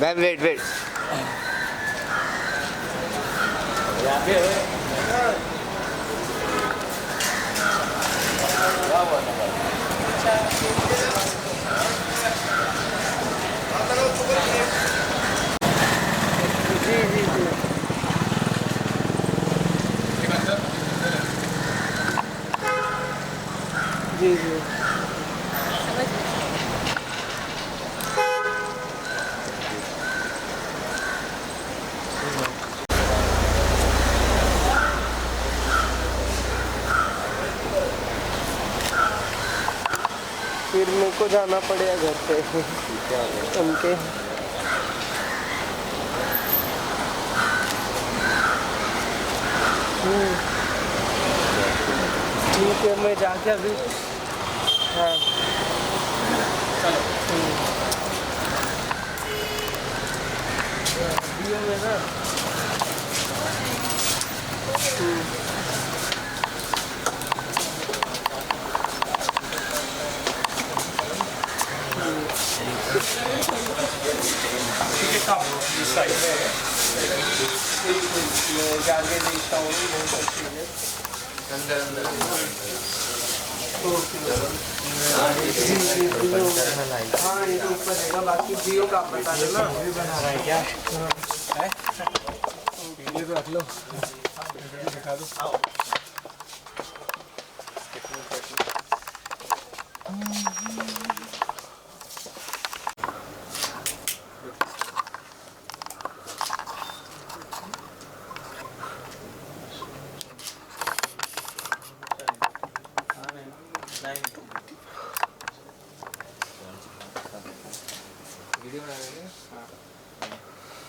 Ma'am wait wait. जी जी जी जी जी। फिर मेरे को जाना पड़ेगा घर पे उनके। ठीक है, मैं जाके अभी। हाँ वीडियो में ना। मैं जाके देखता हूँ बहुत अच्छी है। अंदर अंदर जी जी जियो। हाँ ये तो ऊपर रहेगा, बाकी जियो का आप बता देना। बना रहा है क्या? ये तो रख लो, दिखा दो। वीडियो बना रहे हैं। हाँ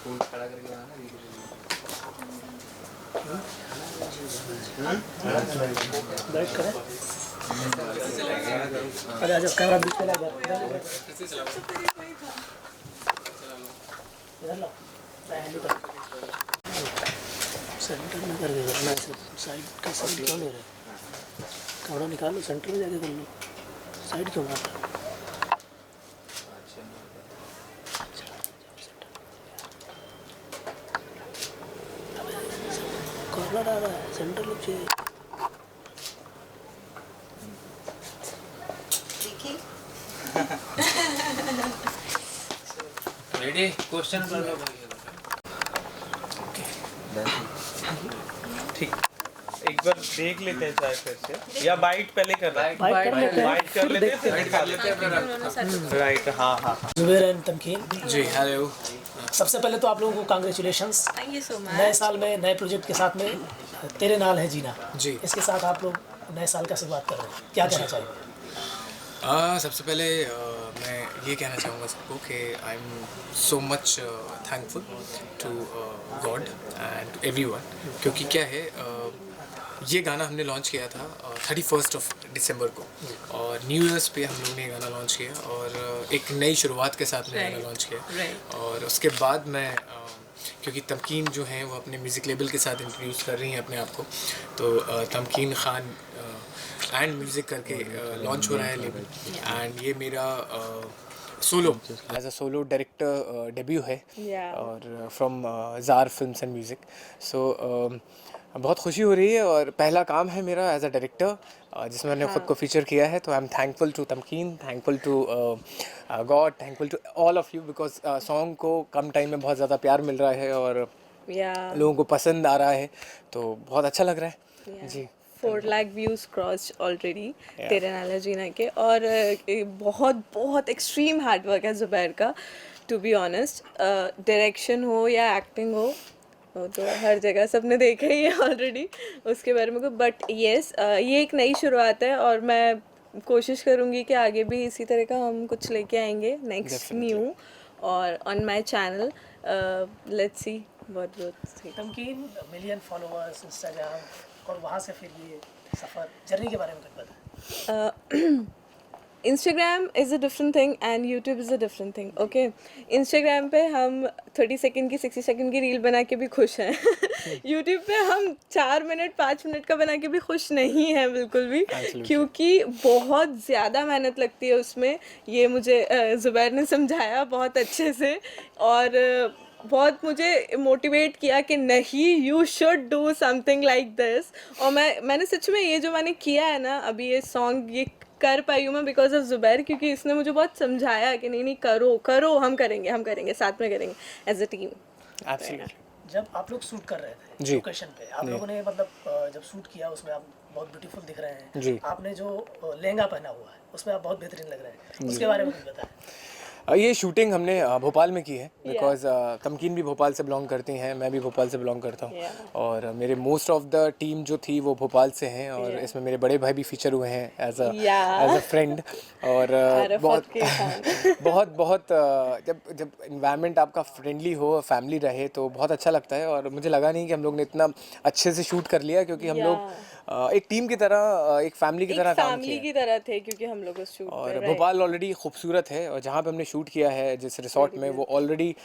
फोन खड़ा करके बनाना वीडियो। बैठ करें। अरे आ जाओ, कैमरा बीच में लगा इधर लो। सेंटर में करके करना है, साइड का साइड क्यों ले रहे? कैमरा निकालो, सेंटर में जाके कर लो। साइड क्यों मार रहे? कॉर्नर आ रहा है, सेंटर लग चाहिए। रेडी क्वेश्चन कर लो। ठीक, एक बार देख लेते हैं चाहे फिर से, या बाइट पहले कर रहा है? बाइट कर लेते हैं, बाइट कर लेते हैं, बाइट कर लेते हैं। राइट। हाँ हाँ Zubair and Tamkeen ji. Hello. सबसे पहले तो आप लोगों को कांग्रेचुलेशंस, थैंक यू सो नए मच। साल में नए प्रोजेक्ट के साथ में तेरे नाल है जीना जी। इसके साथ आप लोग नए साल का शुरुआत कर रहे हैं, क्या कहना चाहिए? सबसे पहले मैं ये कहना चाहूँगा सबको कि I am so much thankful to God and to everyone, क्योंकि क्या है ये गाना हमने लॉन्च किया था 31 दिसंबर को, और न्यू ईयर्स पे हम लोगों ने ये गाना लॉन्च किया और एक नई शुरुआत के साथ में गाना लॉन्च किया। और उसके बाद मैं क्योंकि तमकीन जो हैं वो अपने म्यूज़िक लेबल के साथ इंट्रोड्यूस कर रही हैं अपने आप को, तो तमकीन खान एंड म्यूज़िक करके लॉन्च हो रहा है लेबल, एंड ये मेरा solo as a solo director debut है और from jar films and music. So बहुत खुशी हो रही है और पहला काम है मेरा एज अ डायरेक्टर जिसमें मैंने ख़ुद को फीचर किया है, तो I am thankful to Tamkeen, thankful to God, thankful to all of you, because song को कम टाइम में बहुत ज़्यादा प्यार मिल रहा है और लोगों को पसंद आ रहा है, तो बहुत अच्छा लग रहा है जी। 4 लाख व्यूज़ क्रॉस ऑलरेडी तेरे नाल जीना के, और बहुत बहुत एक्सट्रीम हार्ड वर्क है ज़ुबैर का, टू बी ऑनेस्ट। डायरेक्शन हो या एक्टिंग हो, वो तो हर जगह सबने देखा ही है ऑलरेडी उसके बारे में। बट येस, ये एक नई शुरुआत है और मैं कोशिश करूँगी कि आगे भी इसी तरह का हम कुछ लेके आएंगे नेक्स्ट न्यू, और on my channel let's see बहुत बहुत। तमकीन मिलियन फॉलोअर्स इंस्टाग्राम, और वहाँ से फिर ये सफ़र जर्नी के बारे में कुछ बताएं। Instagram is a different thing and YouTube is a different thing. Okay, Instagram पे हम 30 सेकंड की 60 सेकंड की रील बना के भी खुश हैं. YouTube पे हम 4 मिनट 5 मिनट का बना के भी खुश नहीं हैं बिल्कुल भी, क्योंकि बहुत ज़्यादा मेहनत लगती है उसमें. ये मुझे ज़ुबैर ने समझाया बहुत अच्छे से, और बहुत मुझे मोटिवेट किया कि नहीं, you should do something like this. और मैंने सच में ये जो मैंने किया है ना अभी, ये सॉन्ग ये कर पाई हूँ मैं बिकॉज ऑफ ज़ुबैर, क्योंकि इसने मुझे बहुत समझाया कि नहीं नहीं करो, हम करेंगे साथ में करेंगे एज अ टीम. एब्सोल्युटली. जब आप लोग शूट कर रहे थे जी. लोकेशन पे, आप लोगों ने मतलब जब शूट किया उसमें आप बहुत ब्यूटीफुल दिख रहे हैं. जी. आपने जो लहंगा पहना हुआ है उसमें आप बहुत बेहतरीन लग रहे हैं. उसके बारे में कुछ बताएं. ये शूटिंग हमने भोपाल में की है, बिकॉज तमकीन भी भोपाल से बिलोंग करती हैं, मैं भी भोपाल से बिलोंग करता हूँ. और मेरे मोस्ट ऑफ द टीम जो थी वो भोपाल से हैं, और इसमें मेरे बड़े भाई भी फीचर हुए हैं एज अ फ्रेंड. और बहुत जब इन्वायरमेंट आपका फ्रेंडली हो, फैमिली रहे, तो बहुत अच्छा लगता है. और मुझे लगा नहीं कि हम लोग ने इतना अच्छे से शूट कर लिया, क्योंकि हम लोग एक टीम की तरह, एक फैमिली की तरह काम किया. की तरह थे क्योंकि हम लोग उस शूट और भोपाल ऑलरेडी खूबसूरत है, और जहाँ पे हमने शूट किया है जिस रिसोर्ट में, वो ऑलरेडी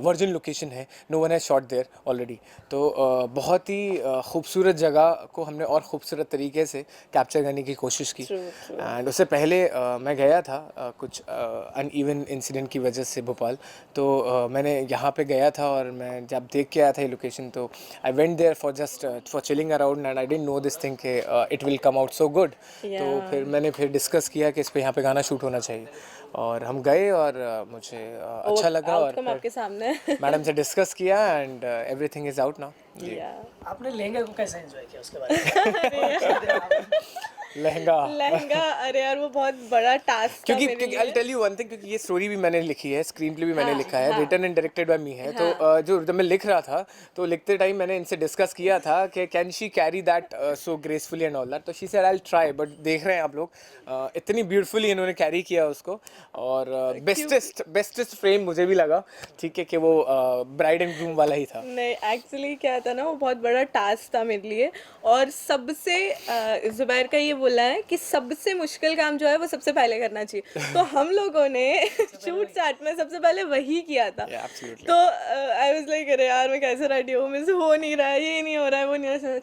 वर्जिन लोकेशन है, no one has shot there already. तो बहुत ही खूबसूरत जगह को हमने और खूबसूरत तरीके से कैप्चर करने की कोशिश की. एंड उससे पहले मैं गया था कुछ अनइवन इंसिडेंट की वजह से भोपाल, तो मैंने यहाँ पे गया था, और मैं जब देख के आया था ये लोकेशन, तो I went there for chilling around, and I didn't know this thing कि it will come out so good. तो फिर मैंने डिस्कस किया कि इस पे यहाँ पे गाना शूट होना चाहिए, और हम गए, और मुझे अच्छा लगा. और आपके सामने मैडम से डिस्कस किया, and everything is out now. आपने लहंगे को कैसे एंजॉय किया, उसके बारे में. लहंगा, अरे यार वो बहुत बड़ा टास्क था मेरे लिए. I'll tell you one thing, क्योंकि ये स्टोरी भी मैंने लिखी है, स्क्रीन प्ले भी मैंने लिखा है, रिटन एंड डायरेक्टेड बाय मी है. तो जो जब मैं लिख रहा था, तो लिखते टाइम मैंने इनसे डिस्कस किया था कि can she carry that so gracefully and all that. तो she said I will try. But देख रहे हैं आप लोग, इतनी ब्यूटीफुली इन्होंने कैरी किया उसको. और बेस्टेस्ट फ्रेम मुझे भी लगा, ठीक है, कि वो ब्राइड एंड ग्रूम वाला ही था. नहीं, एक्चुअली क्या था ना, वो बहुत बड़ा टास्क था मेरे लिए. और सबसे ज़ुबैर का ये बोला है कि सबसे मुश्किल काम जो है वो सबसे पहले करना चाहिए. तो हम लोगों ने शूट स्टार्ट में सबसे पहले वही किया था. तो आई वाज लाइक, अरे यार मैं कैसे रेडी हूँ, मुझसे हो नहीं रहा है, ये नहीं हो रहा है, वो नहीं हो रहा है.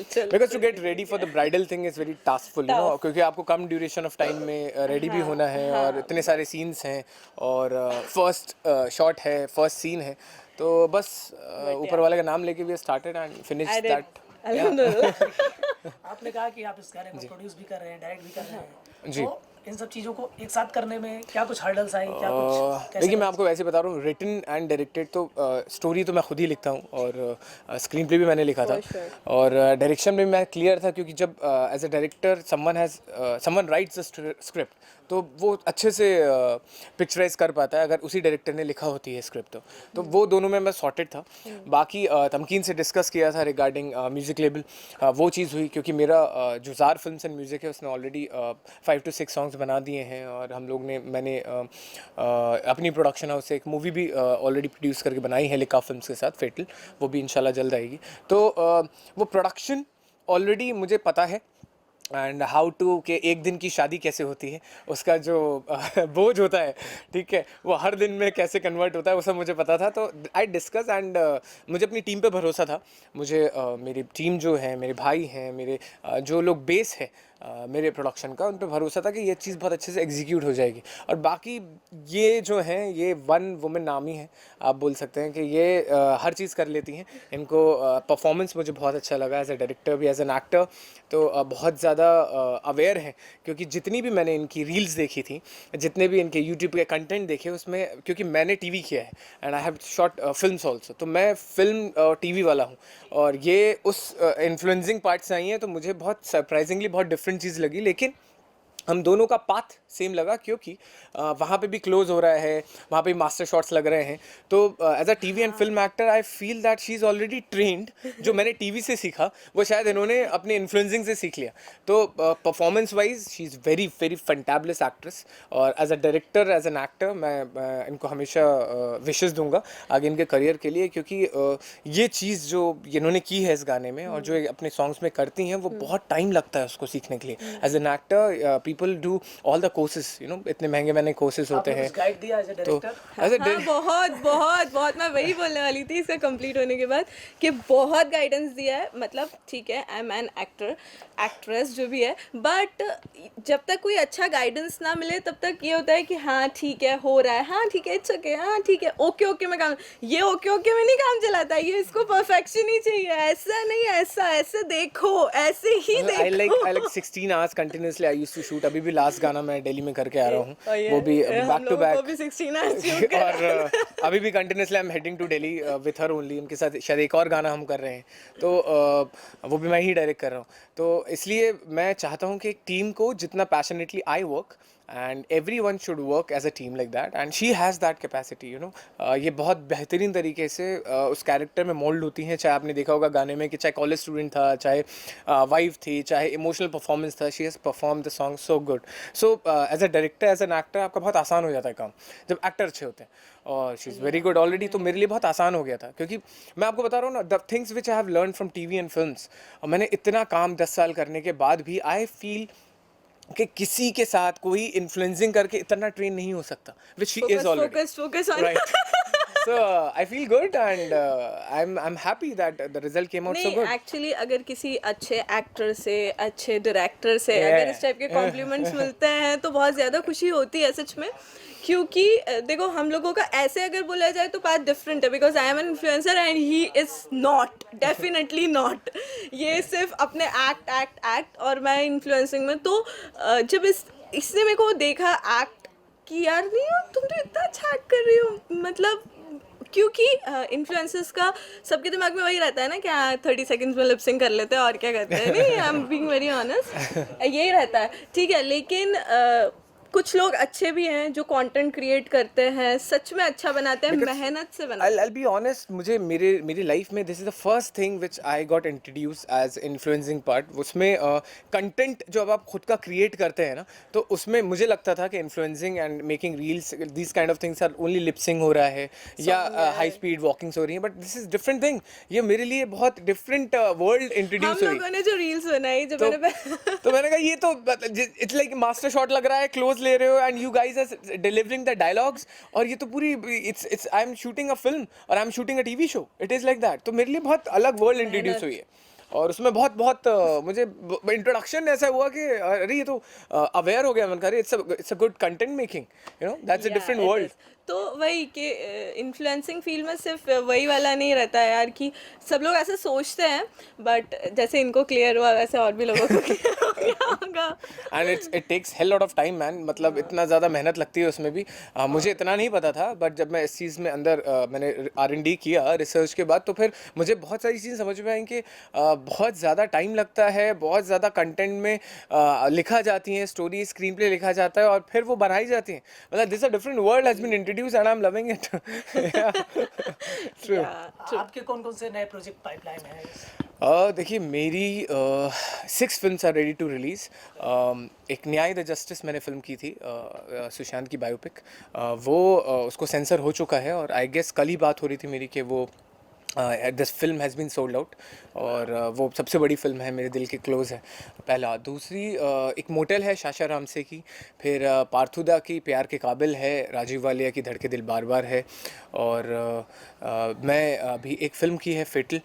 चल because to get ready for the bridal thing is very taskful, you know, क्योंकि आपको कम ड्यूरेशन ऑफ टाइम में रेडी भी होना है, और इतने सारे सीन्स हैं, और फर्स्ट शॉट है, फर्स्ट सीन है. तो बस ऊपर वाले का नाम लेके we started and finished that. आपने कहा कि आप इस गाने को प्रोड्यूस भी कर रहे हैं, डायरेक्ट भी कर रहे हैं. जी. तो इन सब चीज़ों को एक साथ करने में क्या कुछ हर्डल्स आई, क्या कुछ? देखिए, मैं आपको वैसे बता रहा हूँ, रिटन एंड डायरेक्टेड तो स्टोरी तो मैं खुद ही लिखता हूँ, और स्क्रीन प्ले भी मैंने लिखा था, और डायरेक्शन में मैं क्लियर था, क्योंकि जब as a director someone writes the script, तो वो अच्छे से पिक्चराइज कर पाता है अगर उसी डायरेक्टर ने लिखा होती है स्क्रिप्ट. तो वो दोनों में मैं सॉर्टेड था. बाकी तमकीन से डिस्कस किया था रिगार्डिंग म्यूज़िक लेबल, वो चीज़ हुई, क्योंकि मेरा जो जार फिल्म्स एंड म्यूज़िक है उसने ऑलरेडी 5 to 6 सॉन्ग्स बना दिए हैं, और हम लोग ने मैंने अपनी प्रोडक्शन हाउस से एक मूवी भी ऑलरेडी प्रोड्यूस करके बनाई है लिका फिल्म्स के साथ, फेटल. वो भी इंशाल्लाह जल्द आएगी. तो वो प्रोडक्शन ऑलरेडी मुझे पता है, एंड हाउ टू कि एक दिन की शादी कैसे होती है, उसका जो बोझ होता है, ठीक है, वो हर दिन में कैसे कन्वर्ट होता है, वो सब मुझे पता था. तो आई डिस्कस, एंड मुझे अपनी टीम पे भरोसा था. मुझे मेरी टीम जो है, मेरे भाई हैं, मेरे जो लोग बेस है मेरे प्रोडक्शन का, उन पे भरोसा था कि ये चीज़ बहुत अच्छे से एग्जीक्यूट हो जाएगी. और बाकी ये जो हैं, ये वन वुमेन आर्मी है, आप बोल सकते हैं कि ये हर चीज़ कर लेती हैं. इनको परफॉर्मेंस मुझे बहुत अच्छा लगा एज ए डायरेक्टर भी, एज एन एक्टर. तो बहुत ज़्यादा अवेयर हैं, क्योंकि जितनी भी मैंने इनकी रील्स देखी थी, जितने भी इनके यूट्यूब के कंटेंट देखे, उसमें क्योंकि मैंने टीवी किया है and I have short films also, तो मैं फिल्म टीवी वाला हूँ, और ये उस इन्फ्लुएंसिंग पार्ट से आई हैं. तो मुझे बहुत सरप्राइजिंगली बहुत डिफरेंट चीज़ लगी, लेकिन हम दोनों का पाथ सेम लगा, क्योंकि वहाँ पे भी क्लोज हो रहा है, वहाँ पे मास्टर शॉट्स लग रहे हैं. तो as a TV and film actor I feel that she is already trained. जो मैंने टीवी से सीखा वो शायद इन्होंने अपने इन्फ्लुएंसिंग से सीख लिया. तो performance wise she is very very fantabulous actress, और as a director, as an actor, मैं इनको हमेशा विशेस दूंगा आगे इनके करियर के लिए, क्योंकि ये चीज़ जो इन्होंने की है इस गाने में, और जो अपने सॉन्ग्स में करती हैं, वो बहुत टाइम लगता है उसको सीखने के लिए. As an actor people do all the courses, you know, इतने महंगे कोर्सेज होते हैं. गाइड दिया एज अ तो डायरेक्टर? as a हाँ, बहुत बहुत बहुत, मैं वही बोलने वाली थी इसका कंप्लीट होने के बाद कि बहुत गाइडेंस दिया है. मतलब ठीक है, I am an actor, actress जो भी है, बट जब तक कोई अच्छा गाइडेंस ना मिले तब तक ये होता है कि हाँ ठीक है, हो रहा है, हाँ ठीक है, इट्स ओके, हाँ ठीक है, ओके ओके में काम, ये ओके ओके में नहीं काम चलाता, ये इसको परफेक्शन ही चाहिए, ऐसा नहीं, ऐसा ऐसे देखो, ऐसे ही I देखो. like 16 hours continuously I used to shoot. अभी भी लास्ट गाना मैं दिल्ली में करके आ रहा हूँ, और ये वो भी हम back to लोगों back. को भी 16 hours shoot करना और अभी भी continuously I am heading to Delhi with her only. उनके साथ शायद एक और गाना हम कर रहे हैं, तो वो भी मैं ही डायरेक्ट कर रहा हूँ. तो इसलिए मैं चाहता हूँ कि एक टीम को जितना passionately I work, and every one should work as a team like that, and she has that capacity, you know. ये बहुत बेहतरीन तरीके से उस कैरेक्टर में मोल्ड होती हैं. चाहे आपने देखा होगा गाने में कि चाहे कॉलेज स्टूडेंट था, चाहे वाइफ थी, चाहे इमोशनल परफॉर्मेंस था, she has perform the song so good. So as a director, as an actor, आपका बहुत आसान हो जाता है काम जब एक्टर अच्छे होते हैं. और she is very good already, तो मेरे लिए बहुत आसान हो गया था. क्योंकि मैं आपको बता रहा हूँ ना, the things which I have learn from TV and films, और मैंने इतना काम 10 साल करने के बाद भी आई फील कि किसी के साथ कोई इन्फ्लुएंसिंग करके इतना ट्रेन नहीं हो सकता, which she is already. focus on Right. So I feel good, and I'm happy that the result came out so नहीं, good. एक्चुअली अगर किसी अच्छे एक्टर से, अच्छे डायरेक्टर से Yeah. अगर इस टाइप के कॉम्प्लीमेंट्स मिलते हैं तो बहुत ज़्यादा खुशी होती है सच में. क्योंकि देखो, हम लोगों का ऐसे अगर बोला जाए तो बात डिफरेंट है, because I am an influencer and he is not, definitely not. ये सिर्फ अपने एक्ट और मैं इन्फ्लुएंसिंग में. तो जब इसने मेरे को देखा एक्ट कि यार नहीं हो, तुम तो इतना अच्छा एक्ट कर रही हो, मतलब क्योंकि इन्फ्लुएंसर्स का सबके दिमाग में वही रहता है ना कि हाँ 30 सेकंड्स में लिपसिंग कर लेते हैं और क्या करते हैं. नहीं, I am being very honest, यही रहता है. ठीक है, लेकिन कुछ लोग अच्छे भी हैं जो कंटेंट क्रिएट करते हैं, सच में अच्छा बनाते हैं, मेहनत से बनाते हैं. I'll be honest, मुझे मेरी लाइफ में this is the first thing which I got introduced as influencing part. उसमें कंटेंट जो अब आप खुद का क्रिएट करते हैं ना, तो उसमें मुझे लगता था कि influencing and making reels, these kind of things are only lip sync हो रहा है या हाई स्पीड वॉकिंग्स हो रही हैं, but this is different thing. ये मेरे लिए बहुत डिफरेंट वर्ल्ड हम इंट्रोड्यूस हुई. लोगों ने जो रील्स बनाई, जो मैंने तो मैंने कहा ये तो इट्स लाइक मास्टर शॉट लग रहा है, क्लोज ले रहे हो and you guys are delivering the dialogues, और ये तो पूरी it's I am shooting a film और I am shooting a TV show. It is like that. तो मेरे लिए बहुत अलग वर्ल्ड इंट्रोड्यूस हुई है, और उसमें बहुत मुझे इंट्रोडक्शन ऐसा हुआ कि अरे ये तो अवेयर हो गया. मैंने कहा it's a good content making, you know, that's a different world. तो वही कि इन्फ्लुएंसिंग फील्ड में सिर्फ वही वाला नहीं रहता है यार कि सब लोग ऐसे सोचते हैं, बट जैसे इनको क्लियर हुआ वैसे और भी लोगों को क्लियर हो गया होगा. And it takes hell lot of time man. मतलब इतना ज़्यादा मेहनत लगती है उसमें भी. मुझे इतना नहीं पता था, बट जब मैं इस चीज़ में अंदर मैंने R&D किया रिसर्च के बाद, तो फिर मुझे बहुत सारी चीज़ें समझ में आई कि बहुत ज़्यादा टाइम लगता है, बहुत ज़्यादा कंटेंट में लिखा जाती हैं, स्टोरी स्क्रीन प्ले लिखा जाता है और फिर वो बनाई जाती हैं. मतलब this a different world has been introduced and I am loving it. True. आपके कौन कौन से नए प्रोजेक्ट पाइपलाइन में हैं? देखिए, मेरी 6 films are ready to release. एक न्याय द जस्टिस मैंने फिल्म की थी, सुशांत की बायोपिक. वो उसको सेंसर हो चुका है, और आई गेस कल ही बात हो रही थी मेरी कि वो this film has been sold out, और वो सबसे बड़ी फिल्म है, मेरे दिल के क्लोज है. पहला. दूसरी एक मोटेल है शाशा रामसे की. फिर पार्थुदा की प्यार के काबिल है. राजीव वालिया की धड़के दिल बार बार है. और मैं अभी एक फ़िल्म की है फेटल,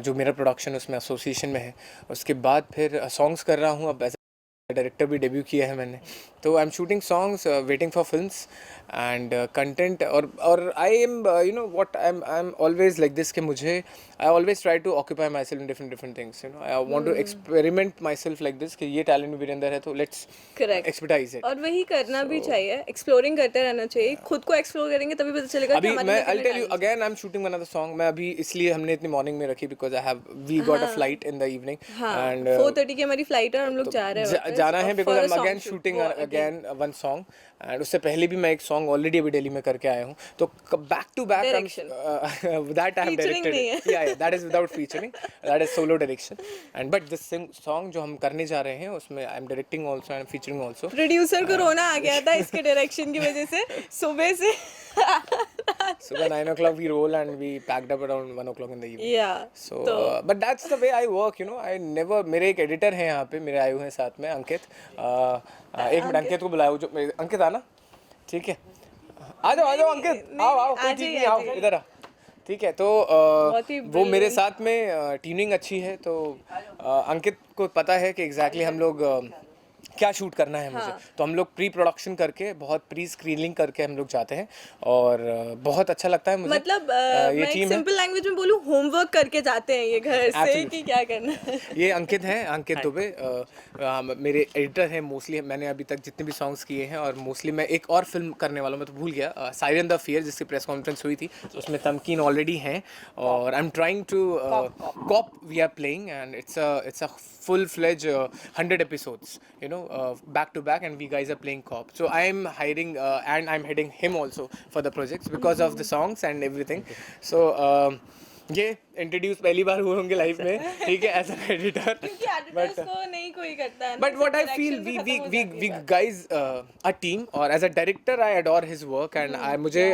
जो मेरा प्रोडक्शन उसमें एसोसिएशन में है. उसके बाद फिर सॉन्ग्स कर रहा हूँ. अब एज डायरेक्टर भी डेब्यू किया है मैंने. तो I am shooting songs, waiting for films and content. और I am you know what I am always like this कि मुझे I always try to occupy myself in different things. You know, I want to experiment myself like this कि ये talent मेरे अंदर है, तो let's correct expertise it. और वही करना भी चाहिए, एक्सप्लोरिंग करते रहना चाहिए. खुद को एक्सप्लोर करेंगे तभी पता चलेगा कि अभी हमारे मैं अंदर आई कितने tell you talents again I am shooting another song. मैं अभी इसलिए हमने इतनी मॉर्निंग में रखी because we got a flight in the evening हैं. हाँ, एंड 4:30 की हमारी फ्लाइट है और हम लोग जा रहे हैं वापस. जाना है और because for I a am song again shoot. Shooting वो अगेन वन सॉन्ग. एंड उससे पहले भी मैं एक सॉन्ग ऑलरेडी अभी दिल्ली में करके आया हूँ. तो back to back Direction. That I am Featuring नहीं है. डायरेक्टेड. या that is without featuring, that is solo direction. And but this song जो हम करने जा रहे हैं उसमें I am directing also and featuring also. Producer को रोना आ गया था इसके डायरेक्शन की वजह से. सुबह से सुबह 9 o'clock we roll and we packed up around 1 o'clock in the evening. या So, but that's the way I work, you know. I never. मेरे एक एडिटर हैं यहाँ पे, मेरे आए हुए हैं साथ में, अंकित। एक मिनट अंकित को बुलाओ, जो अंकित आना, ठीक है, आ जाओ अंकित, आओ कोई ठीक नहीं, आओ इधर आ, ठीक है। तो वो मेरे साथ में ट्यूनिंग अच्छी है, तो अंकित को पता है कि एग्जैक्टली हम लोग क्या शूट करना है मुझे। तो हम लोग प्री प्रोडक्शन करके, बहुत प्री स्क्रीनिंग करके हम लोग जाते हैं और बहुत अच्छा लगता है मुझे। मतलब ये मैं टीम सिंपल लैंग्वेज में बोलूँ, होमवर्क करके जाते हैं ये घर से कि क्या करना है। ये अंकित हैं, अंकित दुबे मेरे एडिटर हैं मोस्टली। मैंने अभी तक जितने भी सॉन्ग्स किए हैं, और मोस्टली मैं एक और फिल्म करने वाला हूँ, मैं तो भूल गया, साइरन द फियर, जिसकी प्रेस कॉन्फ्रेंस हुई थी, तो उसमें तमकीन ऑलरेडी हैं। और I am trying to cop we are playing, and it's a full fledged 100 episodes, you know, back to back, and we guys are playing cop. So I am hiring and I'm heading him also for the projects because of the songs and everything. So ये introduce पहली बार हुए होंगे life में, ठीक है, as an editor. क्योंकि editors को नहीं कोई करता है। But what I feel, we guys a team, और as a director I adore his work, and मुझे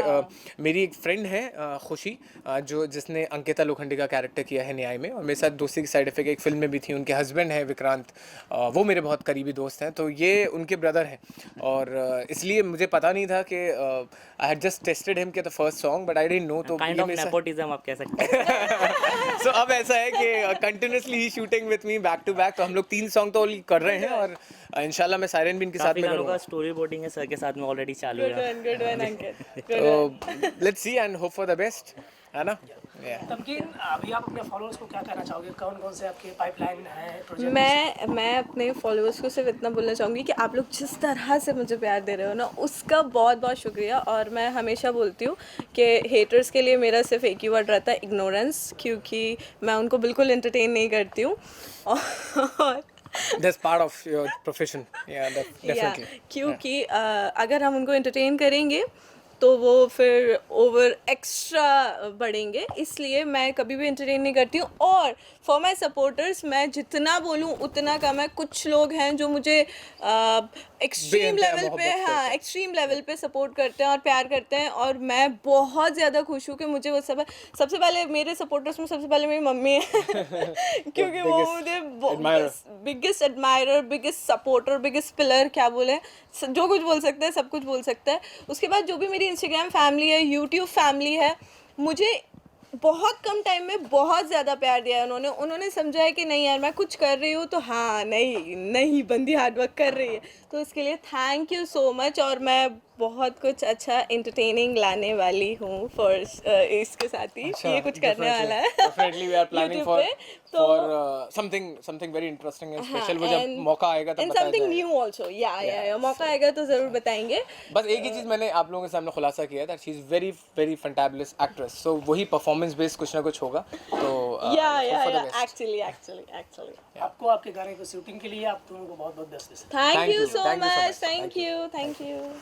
मेरी एक फ्रेंड है खुशी, जिसने अंकिता लोखंडे का कैरेक्टर किया है न्याय में, और मेरे साथ दोस्ती की साइड इफेक्ट एक फिल्म में भी थी। उनके हस्बैंड है विक्रांत, वो मेरे बहुत करीबी दोस्त हैं, तो ये उनके ब्रदर हैं। और इसलिए मुझे पता नहीं था कि I had just tested him के the first song, but I didn't know. तो काइंड ऑफ नेपोटिज्म आप कह सकते हैं। So, अब ऐसा है कि कंटिन्यूसली ही shooting with me back to back, तो हम लोग 3 सॉन्ग तो कर रहे हैं, और इंशाल्लाह मैं सायरन भी इनके साथ में करूँगा। स्टोरी बोर्डिंग है सर के साथ में ऑलरेडी चालू है। गुड वन अंकित। तो let's see and hope for the best, है ना। तमकीन, अभी आप अपने फॉलोअर्स को क्या कहना चाहोगे? कौन कौन से आपके पाइपलाइन है प्रोजेक्ट? मैं अपने फॉलोअर्स को सिर्फ इतना बोलना चाहूँगी कि आप लोग जिस तरह से मुझे प्यार दे रहे हो ना, उसका बहुत बहुत शुक्रिया। और मैं हमेशा बोलती हूँ कि हेटर्स के लिए मेरा सिर्फ एक ही वर्ड रहता है, इग्नोरेंस, क्योंकि मैं उनको बिल्कुल एंटरटेन नहीं करती हूँ। और That's part of your profession. Yeah, definitely. क्योंकि अगर हम उनको एंटरटेन करेंगे तो वो फिर ओवर एक्स्ट्रा बढ़ेंगे, इसलिए मैं कभी भी एंटरटेन नहीं करती हूँ। और फॉर माई सपोर्टर्स मैं जितना बोलूँ उतना कम है। कुछ लोग हैं जो मुझे एक्सट्रीम लेवल पे, हाँ, एक्सट्रीम लेवल पे सपोर्ट करते हैं और प्यार करते हैं, और मैं बहुत ज़्यादा खुश हूँ कि मुझे वो सबसे पहले मेरे सपोर्टर्स में सबसे पहले मेरी मम्मी है क्योंकि वो मुझे biggest admirer, biggest supporter, biggest pillar, क्या बोले, जो कुछ बोल सकते हैं, सब कुछ बोल सकता है। उसके बाद जो भी मेरी इंस्टाग्राम फैमिली है, यूट्यूब फैमिली है, मुझे बहुत कम टाइम में बहुत ज़्यादा प्यार दिया है उन्होंने समझा है कि नहीं यार मैं कुछ कर रही हूँ तो हाँ, नहीं बंदी हार्डवर्क कर रही है, तो उसके लिए थैंक यू सो मच। और मैं बहुत कुछ अच्छा एंटरटेनिंग लाने वाली हूँ फॉर इसके साथ ही, ये कुछ करने वाला है। Definitely we are planning for something very interesting and special। वो जब मौका आएगा तब बताया something जाएगा। new also, या मौका आएगा तो ज़रूर बताएंगे। बस एक ही चीज़ मैंने आप लोगों के सामने खुलासा किया था, she is very very fantabulous actress, so वही परफॉर्मेंस बेस्ड कुछ ना कुछ होगा। तो या एक्चुअली आपको आपके गाने को शूटिंग के लिए आप दोनों को बहुत बहुत best. Thank you so Thank you so much, much. Thank you.